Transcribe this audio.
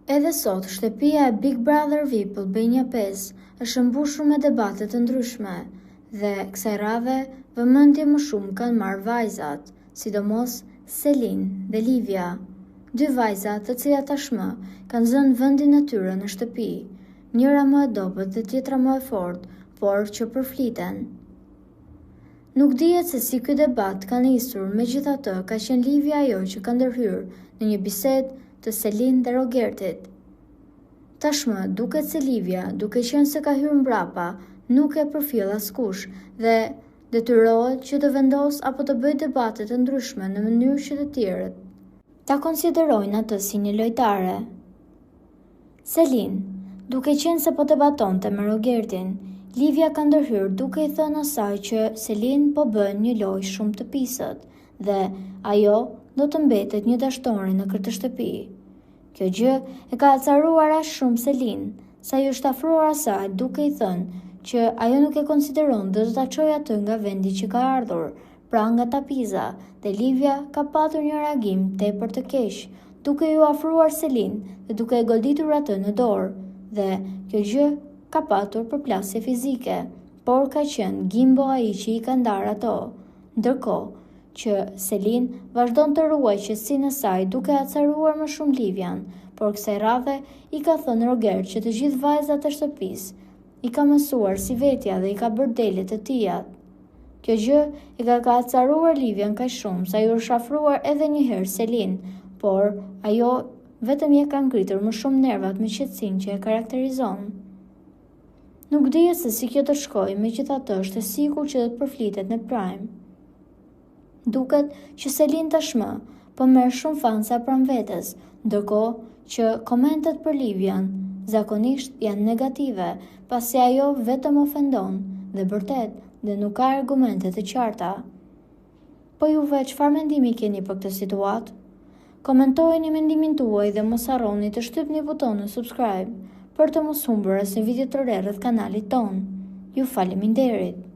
Edhe sot, shtëpia e Big Brother VIP Albania 5 është mbushur me debate të ndryshme dhe kësaj radhe vëmendje më shumë kanë marrë vajzat, sidomos Selin dhe Livia, dy vajza të cilat tashmë kanë zënë vendin e tyre në shtëpi, njëra më e dobët dhe tjetra më e fortë, por që përfliten. Nuk dihet se si ky debat ka nisur, megjithatë ka qenë Livia ajo që ka ndërhyrë në një bisedë të Selin dhe Rogertit. Tashmë, duket se Livia, duke qenë se ka hyrë mbrapa, nuk e përfjell askush dhe detyrohet që të vendos apo të bëjë debate të ndryshme në mënyrë që të tjerët ta konsiderojnë atë si një lojtare. Selin, duke qenë se po debatonte me Rogertin, Livia ka ndërhyrë duke i thënë asaj që Selin po bën një lojë shumë të pisët dhe ajo do të mbetet një dashtore në këtë shtëpi. Kjo gjë e ka acaruar aq shumë Selin, sa i është afruar asaj duke i thënë që ajo nuk e konsideron dhe do ta çojë atë nga vendi që ka ardhur, pra nga Tapiza, dhe Livia ka patur një reagim tepër të keq, duke ju afruar Selin dhe duke e goditur atë në dorë, dhe kjo gjë ka patur përplasje fizike, por ka qenë Gimbo ai që i ka ndarë ato, ndërkohë që Selin vazhdon të ruajë qetësinë e saj duke acaruar më shumë Livian, por kësaj radhe i ka thënë Roger që të gjithë vajzat e shtëpisë i ka mësuar si vetja dhe i ka bërë dele të tijat. Kjo gjë e ka acaruar Livian kaq shumë sa i është afruar edhe një herë Selin, por ajo vetëm i ka ngritur më shumë nervat me qetësinë që e karakterizon. Nuk dihet se si kjo të shkojë, megjithatë është e sigurt që do të përflitet në Prime. Duket që Selin tashmë po merr shumë fansa pranë vetes, ndërkohë që komentet për Livian zakonisht janë negative, pasi ajo vetëm ofendon dhe vërtet dhe nuk ka argumente të qarta. Po juve çfarë mendimi keni për këtë situatë? Komentojeni mendimin tuaj dhe mos harroni të shtypni butonin subscribe për të mos humbur asnjë video të re rreth kanalit ton. Ju faleminderit.